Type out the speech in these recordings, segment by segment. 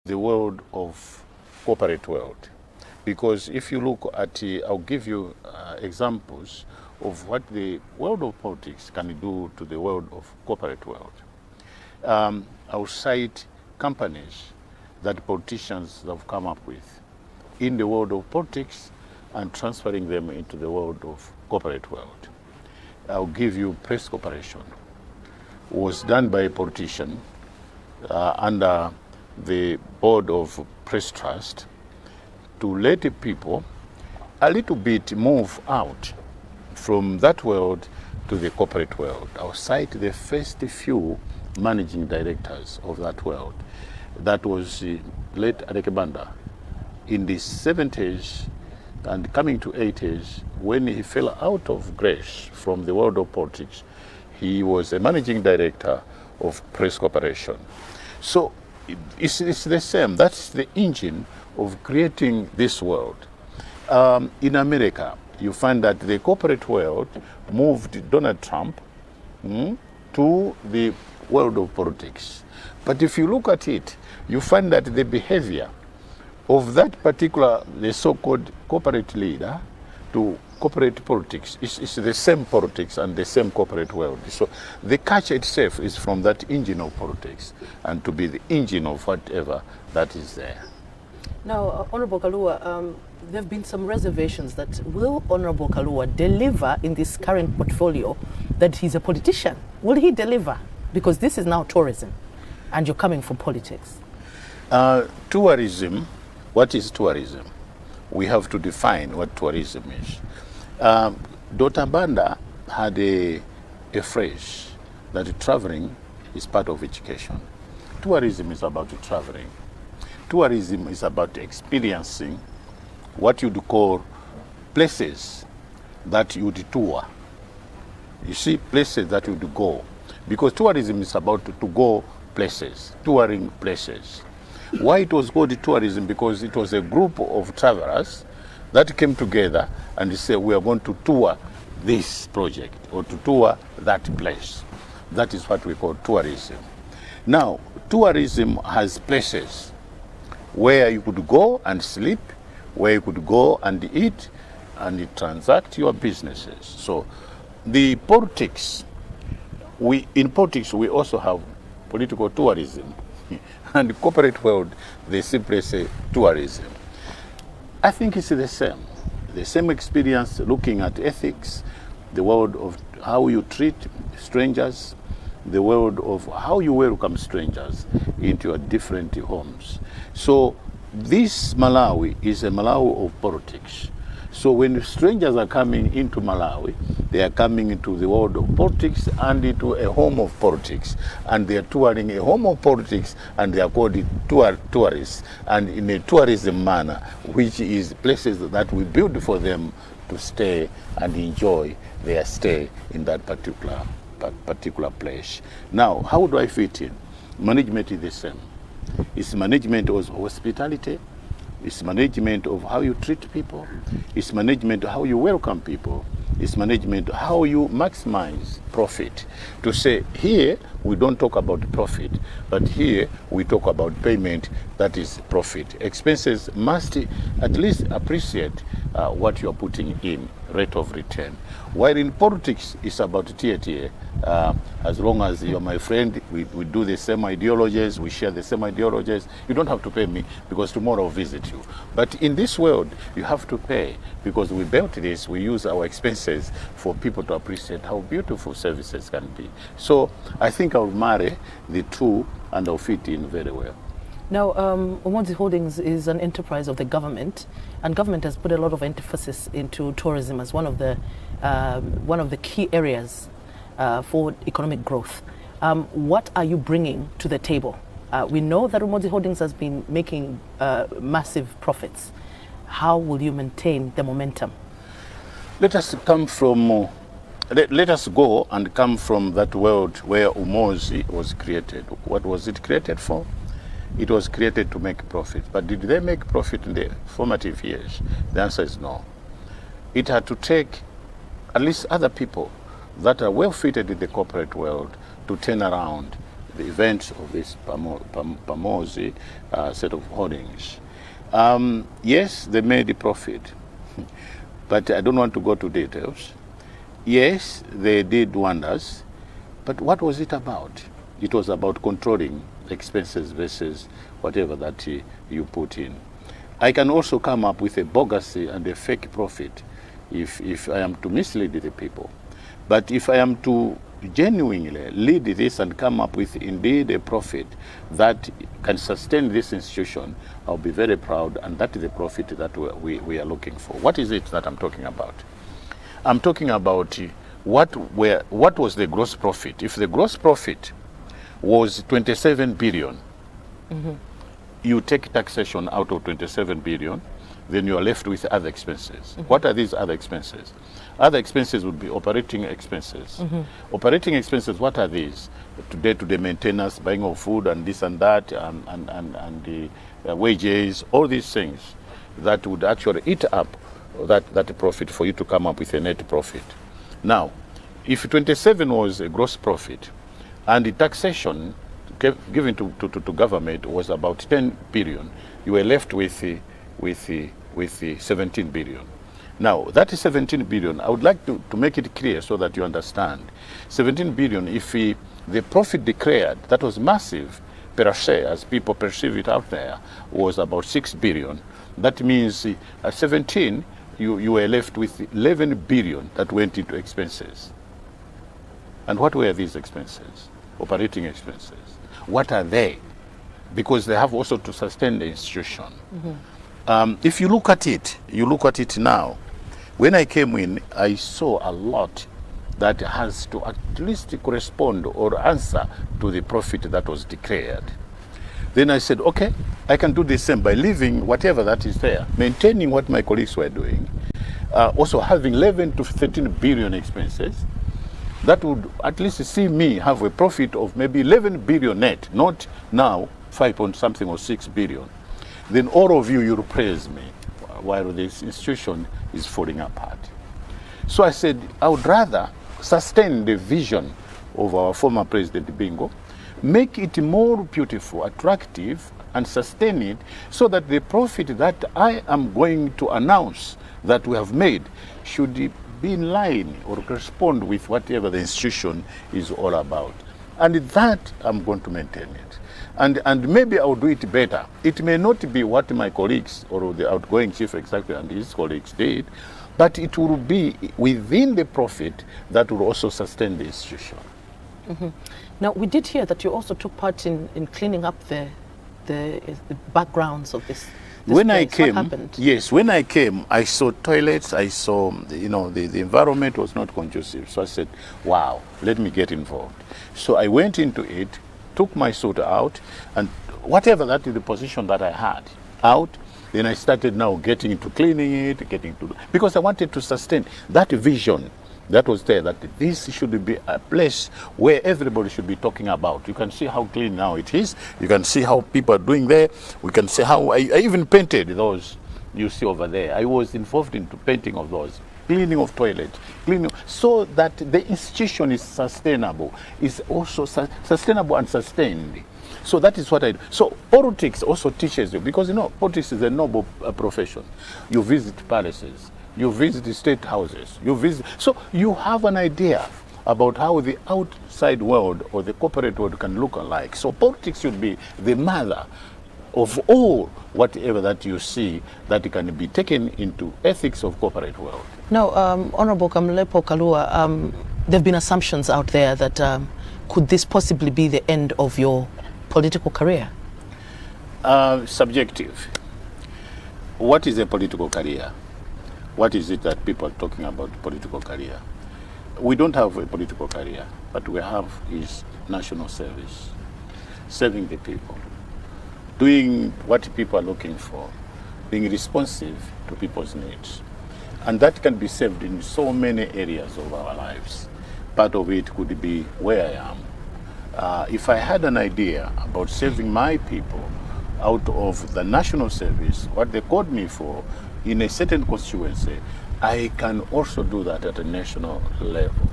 the world of corporate world. Because if you look at, I'll give you examples of what the world of politics can do to the world of corporate world. I'll cite companies that politicians have come up with in the world of politics and transferring them into the world of corporate world. I'll give you Press Corporation. It was done by a politician under the board of Press Trust to let the people a little bit move out from that world to the corporate world. I'll cite the first few managing directors of that world. That was late Adekebanda in the 70s and coming to 80s. When he fell out of grace from the world of politics, he was a managing director of Press Corporation. So it's the same. That's the engine of creating this world. In America, you find that the corporate world moved Donald Trump to the world of politics. But if you look at it, you find that the behavior of that particular, the so-called corporate leader to corporate politics is the same politics and the same corporate world. So the culture itself is from that engine of politics and to be the engine of whatever that is there. Now, Honorable Kalua, there have been some reservations that will Honorable Kalua deliver in this current portfolio that he's a politician? Will he deliver? Because this is now tourism and you're coming from politics. Tourism, what is tourism? We have to define what tourism is. Dr. Banda had a phrase that traveling is part of education. Tourism is about traveling. Tourism is about experiencing what you'd call places that you'd tour. You see, places that you'd go. Because tourism is about to go places, touring places. Why it was called tourism? Because it was a group of travelers that came together and said, we are going to tour this project or to tour that place. That is what we call tourism. Now, tourism has places where you could go and sleep, where you could go and eat and transact your businesses. So the politics, in politics we also have political tourism. And the corporate world, they simply say tourism. I think it's the same experience looking at ethics, the world of how you treat strangers, the world of how you welcome strangers into your different homes. So this Malawi is a Malawi of politics. So when strangers are coming into Malawi, they are coming into the world of politics and into a home of politics. And they are touring a home of politics and they are called tourists. And in a tourism manner, which is places that we build for them to stay and enjoy their stay in that particular place. Now, how do I fit in? Management is the same. It's management of hospitality. It's management of how you treat people. It's management of how you welcome people. It's management of how you maximize profit. To say, here we don't talk about profit, but here we talk about payment, that is profit. Expenses must at least appreciate what you're putting in, rate of return. While in politics, it's about TATA. As long as you're my friend, we do the same ideologies, we share the same ideologies. You don't have to pay me because tomorrow I'll visit you. But in this world, you have to pay because we built this, we use our expenses for people to appreciate how beautiful services can be. So I think I'll marry the two and I'll fit in very well. Now, Umodzi Holdings is an enterprise of the government, and government has put a lot of emphasis into tourism as one of the key areas for economic growth. What are you bringing to the table? We know that Umodzi Holdings has been making massive profits. How will you maintain the momentum? Let us go and come from that world where Umodzi was created. What was it created for? It was created to make profit. But did they make profit in the formative years? The answer is no. It had to take at least other people that are well fitted in the corporate world to turn around the events of this Umodzi set of holdings. Yes, they made a profit, but I don't want to go to details. Yes, they did wonders, but what was it about? It was about controlling expenses versus whatever that you put in. I can also come up with a bogus and a fake profit if I am to mislead the people. But if I am to genuinely lead this and come up with indeed a profit that can sustain this institution, I'll be very proud, and that is the profit that we are looking for. What is it that I'm talking about? I'm talking about what was the gross profit. If the gross profit was 27 billion, you take taxation out of 27 billion, then you are left with other expenses. What are these other expenses? Other expenses would be operating expenses. Operating expenses, what are these? Day-to-day maintenance, buying of food and this and that, and the wages, all these things that would actually eat up that profit for you to come up with a net profit. Now, if 27 was a gross profit, and the taxation given to government was about 10 billion, you were left with 17 billion. Now, that is 17 billion. I would like to make it clear so that you understand. 17 billion, if the profit declared, that was massive per share, as people perceive it out there, was about 6 billion. That means at 17, you were left with 11 billion that went into expenses. And what were these expenses? Operating expenses. What are they? Because they have also to sustain the institution. If you look at it now. When I came in, I saw a lot that has to at least correspond or answer to the profit that was declared. Then I said, okay, I can do the same by leaving whatever that is there, maintaining what my colleagues were doing, also having 11 to 13 billion expenses. That would at least see me have a profit of maybe 11 billion net, not now 5 point something or 6 billion. Then all of you will praise me while this institution is falling apart. So I said, I would rather sustain the vision of our former President Bingo, make it more beautiful, attractive, and sustain it so that the profit that I am going to announce that we have made should be in line or correspond with whatever the institution is all about. And that I'm going to maintain it. And maybe I'll do it better. It may not be what my colleagues or the outgoing chief executive and his colleagues did, but it will be within the profit that will also sustain the institution. Now, we did hear that you also took part in cleaning up the backgrounds of this when place. I came, what happened? yes, when I came, I saw toilets, I saw, the environment was not conducive. So I said, wow, let me get involved. So I went into it, took my suit out, and whatever that is the position that I had out, then I started now getting into cleaning it, because I wanted to sustain that vision that was there, that this should be a place where everybody should be talking about. You can see how clean now it is. You can see how people are doing there. We can see how I even painted those you see over there. I was involved into painting of those, cleaning of toilets, so that the institution is sustainable, is also sustainable and sustained. So that is what I do. So politics also teaches you, because politics is a noble profession. You visit palaces, you visit the state houses, so you have an idea about how the outside world or the corporate world can look alike. So politics should be the mother of all whatever that you see that can be taken into ethics of corporate world. Now, Honorable Kamlepo Kalua, there have been assumptions out there that could this possibly be the end of your political career? Subjective. What is a political career? What is it that people are talking about political career? We don't have a political career, but we have is national service, serving the people, doing what people are looking for, being responsive to people's needs. And that can be served in so many areas of our lives. Part of it could be where I am. If I had an idea about serving my people out of the national service, what they called me for, in a certain constituency, I can also do that at a national level.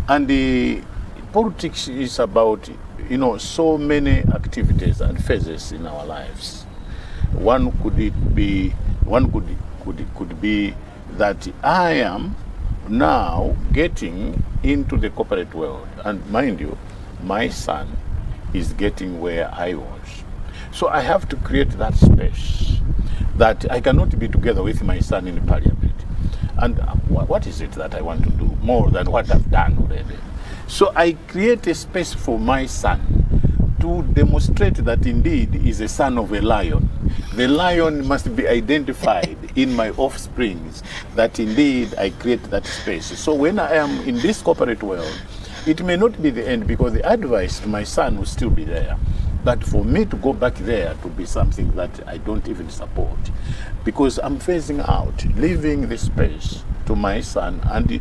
And the politics is about so many activities and phases in our lives. One could be that I am now getting into the corporate world, and mind you, my son is getting where I was. So I have to create that space that I cannot be together with my son in parliament. And what is it that I want to do more than what I've done already? So I create a space for my son to demonstrate that indeed is a son of a lion. The lion must be identified in my offsprings, that indeed I create that space. So when I am in this corporate world, it may not be the end, because the advice to my son will still be there. But for me to go back there to be something that I don't even support, because I'm phasing out, leaving the space to my son, and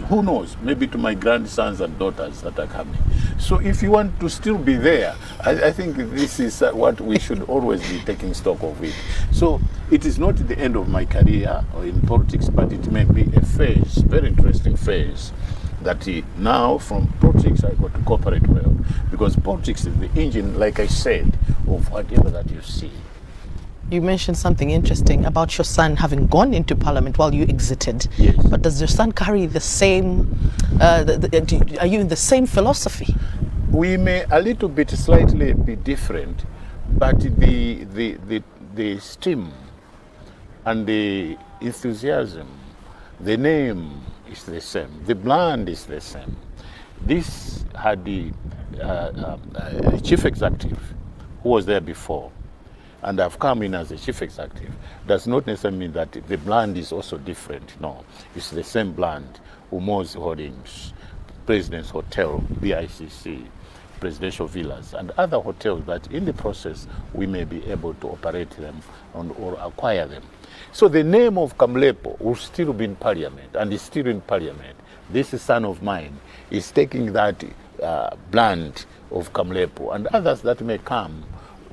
who knows, maybe to my grandsons and daughters that are coming. So if you want to still be there, I think this is what we should always be taking stock of it. So it is not the end of my career or in politics, but it may be a phase, very interesting phase, that now from politics I go to corporate world, because politics is the engine, like I said, of whatever that you see. You mentioned something interesting about your son having gone into parliament while you exited. Yes. But does your son carry the same, are you in the same philosophy? We may a little bit slightly be different, but the steam and the enthusiasm, the name is the same, the brand is the same. This had the chief executive who was there before, and I've come in as a chief executive. Does not necessarily mean that the brand is also different. No, it's the same brand. Umodzi Holdings, President's Hotel, BICC, Presidential Villas, and other hotels that in the process we may be able to operate them or acquire them. So the name of Kamlepo will still be in parliament, and is still in parliament. This son of mine is taking that brand of Kamlepo, and others that may come,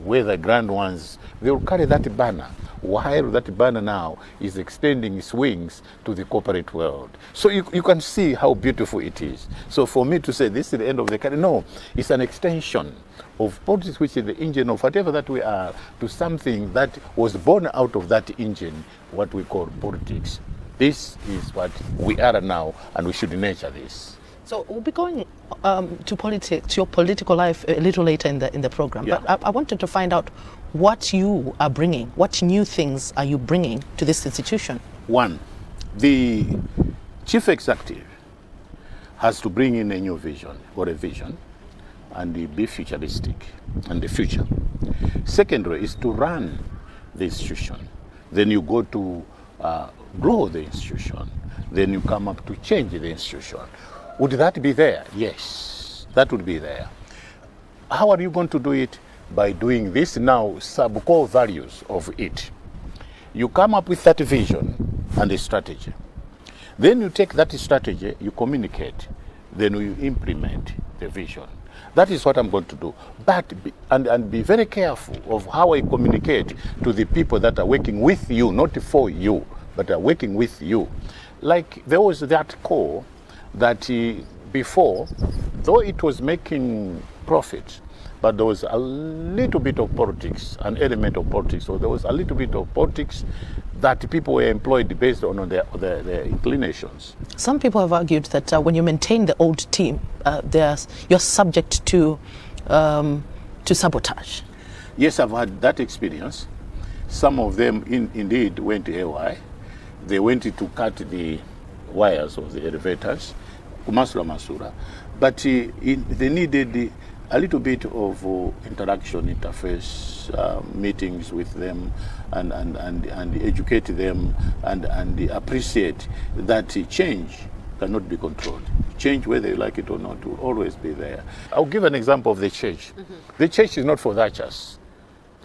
whether grand ones, they will carry that banner, while that banner now is extending its wings to the corporate world. So you can see how beautiful it is. So for me to say this is the end of the career, no, it's an extension of politics, which is the engine of whatever that we are, to something that was born out of that engine, what we call politics. This is what we are now, and we should nurture this. So we'll be going to politics, to your political life a little later in the program. Yeah. But I wanted to find out what you are bringing. What new things are you bringing to this institution? One, the chief executive has to bring in a new vision or a vision and be futuristic and the future. Secondary is to run the institution. Then you go to grow the institution. Then you come up to change the institution. Would that be there? Yes, that would be there. How are you going to do it? By doing this now, sub-core values of it. You come up with that vision and a strategy. Then you take that strategy, you communicate, then you implement the vision. That is what I'm going to do. But be very careful of how I communicate to the people that are working with you, not for you, but are working with you. Like there was that core that before, though it was making profit, but there was a little bit of politics, an element of politics. So there was a little bit of politics that people were employed based on their inclinations. Some people have argued that when you maintain the old team, you're subject to sabotage. Yes, I've had that experience. Some of them indeed went AY. They went to cut the wires of the elevators, masura. But they needed a little bit of interaction, interface, meetings with them, and educate them, and appreciate that change cannot be controlled. Change, whether you like it or not, will always be there. I'll give an example of the church. Mm-hmm. The church is not for righteous.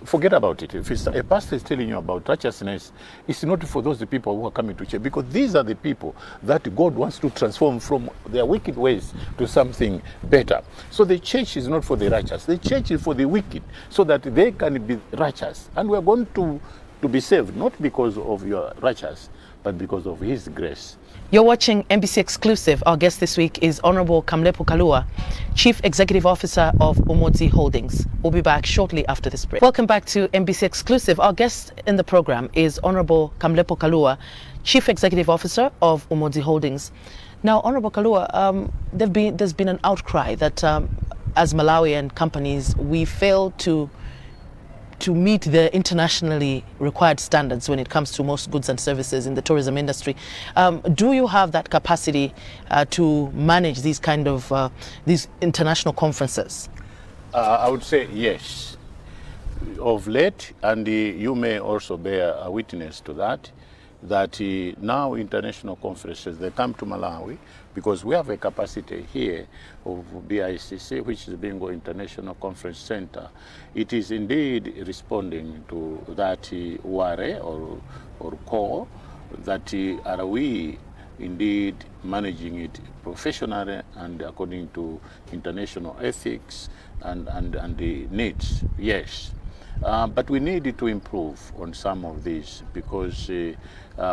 Forget about it. If a pastor is telling you about righteousness, it's not for those people who are coming to church, because these are the people that God wants to transform from their wicked ways to something better. So the church is not for the righteous. The church is for the wicked, so that they can be righteous. And we're going to be saved, not because of your righteous, but because of his grace. You're watching NBC Exclusive. Our guest this week is Honorable Kamlepo Kalua, Chief Executive Officer of Umodzi Holdings. We'll be back shortly after this break. Welcome back to NBC Exclusive. Our guest in the program is Honorable Kamlepo Kalua, Chief Executive Officer of Umodzi Holdings. Now, Honorable Kalua, there's been an outcry that as Malawian companies, we fail to meet the internationally required standards when it comes to most goods and services in the tourism industry. Do you have that capacity to manage these kind of these international conferences? I would say yes. Of late, and you may also bear a witness to that, now international conferences, they come to Malawi because we have a capacity here of BICC, which is Bingo International Conference Center. It is indeed responding to that WARE or core, that are we indeed managing it professionally and according to international ethics and the needs, yes. But we need to improve on some of these because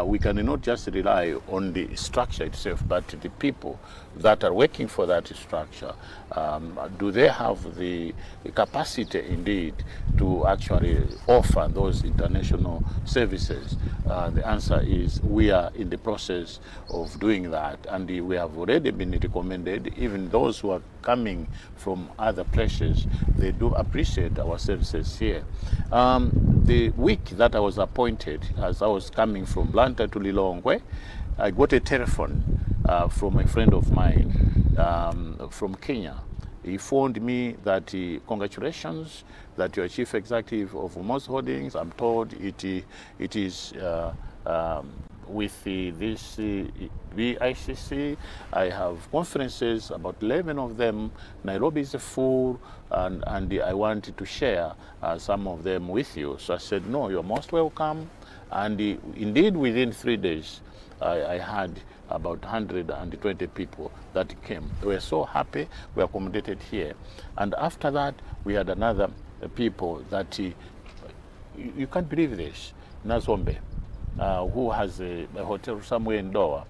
we cannot just rely on the structure itself, but the people that are working for that structure. Do they have the capacity indeed to actually offer those international services? The answer is we are in the process of doing that, and we have already been recommended. Even those who are coming from other places, they do appreciate our services here. The week that I was appointed, as I was coming from Blantyre to Lilongwe, I got a telephone from a friend of mine from Kenya. He phoned me that congratulations that you're chief executive of Umodzi Holdings. I'm told it is with this BICC. I have conferences, about 11 of them. Nairobi is full, and I wanted to share some of them with you. So I said, no, you're most welcome. And indeed, within 3 days, I had about 120 people that came. They were so happy, we accommodated here. And after that, we had another people that, you can't believe this, Nazombe, who has a hotel somewhere in Doha,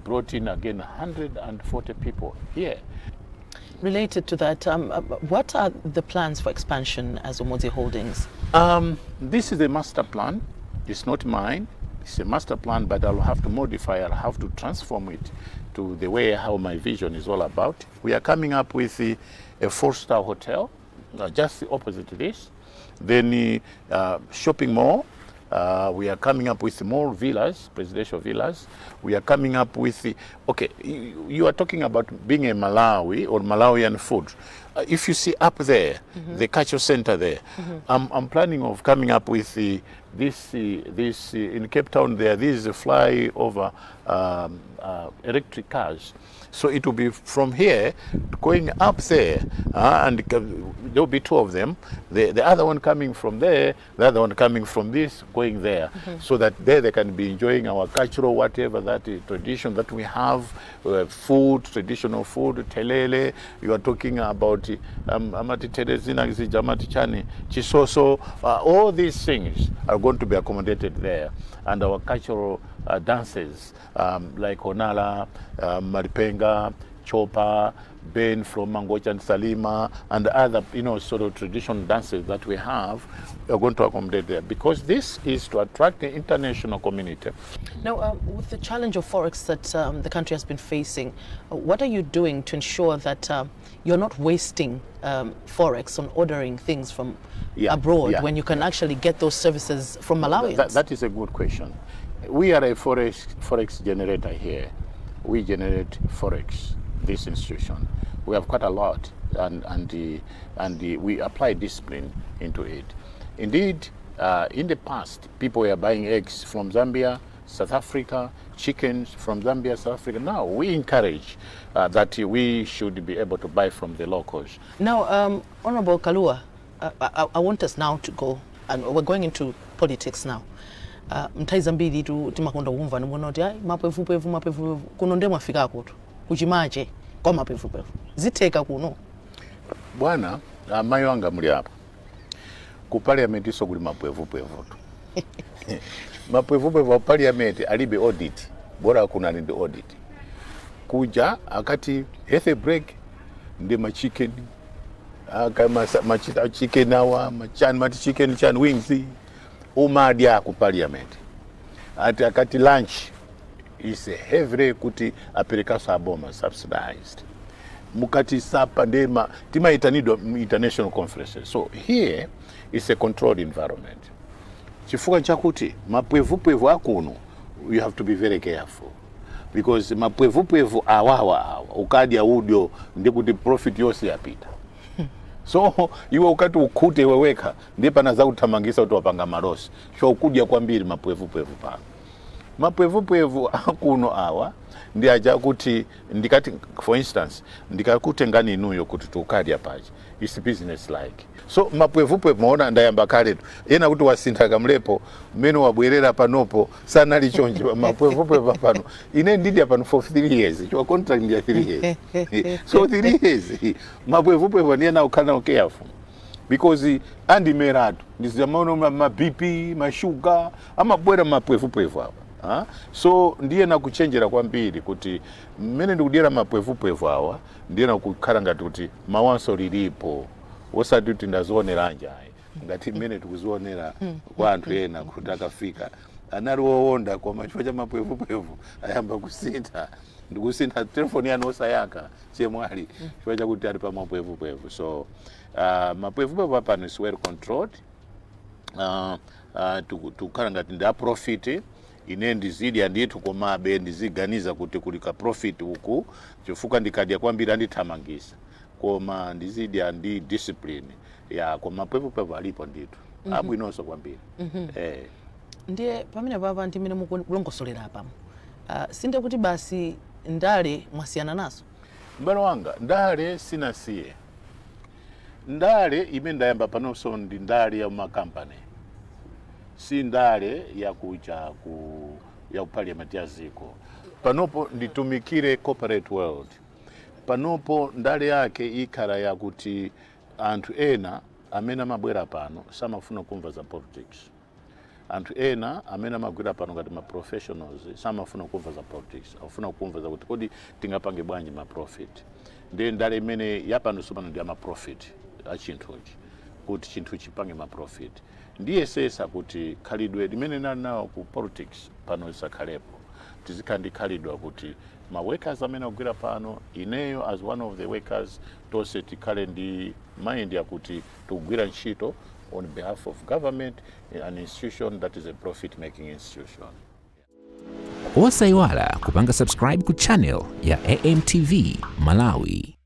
brought in again 140 people here. Related to that, what are the plans for expansion as Umodzi Holdings? This is a master plan. It's not mine. It's a master plan, but I'll have to modify, I'll have to transform it to the way how my vision is all about. We are coming up with a 4-star hotel, just opposite to this. Then shopping mall. We are coming up with more villas, presidential villas. We are coming up with okay, you are talking about being a Malawi or Malawian food. If you see up there, the cultural center there, I'm planning of coming up with this in Cape Town there, this is a flyover electric cars. So it will be from here going up there, and there will be 2 of them. The other one coming from there, the other one coming from this, going there, so that there they can be enjoying our cultural whatever that tradition that we have, food, traditional food, telele. You are talking about amati telezina, jamati chani, chisoso. All these things are going to be accommodated there, and our cultural dances like Onala, Maripenga, Chopa, Ben from Mangocha and Salima, and other sort of traditional dances that we have are going to accommodate there, because this is to attract the international community. Now, with the challenge of forex that the country has been facing, what are you doing to ensure that you're not wasting forex on ordering things from abroad when you can actually get those services from Malawians? That is a good question. We are a forex generator here. We generate forex, this institution. We have quite a lot, and we apply discipline into it. Indeed, in the past, people were buying eggs from Zambia, South Africa, chickens from Zambia, South Africa. Now we encourage that we should be able to buy from the locals. Now, Honorable Kalua, I want us now to go, and we're going into politics now. Mthaiza mbili tu timakonda kumva nibona kuti ayi mapevupevu kuno ndemwafika kuto kuchimache kwa mapevupevu zitheka kuno bwana amayi wanga muli apa ku parliament iso kuli mapevupevu tu mapwevupevu wa parliament alibe audit, bora kuna ndi audit. Kuja akati health break ndi chicken kama chicken awa chicken chan wings umadya ku parliament. Ati akati lunch is heavy kuti aperekaso aboma subsidized. Mukati sapa ndema tima itanido international conferences. So here is a controlled environment. Chifuka chakuti mapwevupevu akuno, you have to be very careful. Because mapwevupevu awawa ukadi audio ndikuti profit yose yapita. So iwe ukati ukute weweka ndipo naza kutamangisa utopanga marosi. So ukudia kwambiri mapwevupevu pano. Mapwevupevu akuno awa ndi aja kuti ndikati for instance ndikakute ngani inuyo kuti tukadya pachi is business like. So mapwevupevu maona ndayamba kale yena kuti wasintha Kamlepo mmene wabwerera panopo sana lichonje mapwevupevu pano ine ndidya pano for 3 years chwa contract ya 3 years. So 3 years mapwevupevu ndiyena ukhala careful because andi meratu ndizamaona ma BP ma sugar amabwera mapwevupevu hapa. So ndiye na kuchenjera kwambiri kuti mmene ndikudyera mapwevupevu awa ndiye na kukhala ngati kuti mawanso lilipo osati kuti ndazionera njani ngati mmene tikuzionera kwa anthu ena kuti akafika anali wowonda kwa chifukwa cha mapwevupevu ayamba kusintha ndikusintha telefoni yanu osayaka chemwali chifukwa chakuti ali pa mapwevupevu. So mapwevupevu apano is well controlled. Tukhala ngati ndi profit ine ndizidi andithu komabe ndiziganiza kuti kulika profit uku chifukwa ndikadya kwambiri andithamangisa koma ndizidi andi discipline ya koma mapwevupevu alipo ndithu abwinonso kwambiri. Ndiye pamene papa ndimene mukulongosolera apa sinde kuti basi ndale mwasiyana naso. Mbalo wanga ndale sinasiye. Ndale imene ndayamba panonso ndi ndale ya makampani, si ndale ya kuja ya parliament ya ziko. Panopo nditumikire corporate world. Panopo ndale yake ikhala ya kuti anthu ena amene amabwera pano samafuna kumva za politics. Anthu ena amene amagwira pano ngati ma professionals samafuna kumva za politics, afuna kumva za kuti kodi tingapange bwanji ma profit. Ndiye ndale imene yapano sopano ndi ama profit achinthuchi kuti chinthu chipange ma profit. Ndiye sesa kuti khalidwe limene nawo ku politics pano isakhalepo tizikandi khalidwa kuti ma workers amene agwira pano ineyo as one of the workers tose tikhale ndi mind ya kuti tukugwira ntchito on behalf of government, an institution that is a profit making institution. Osaiwala kupanga subscribe ku channel ya AMTV Malawi.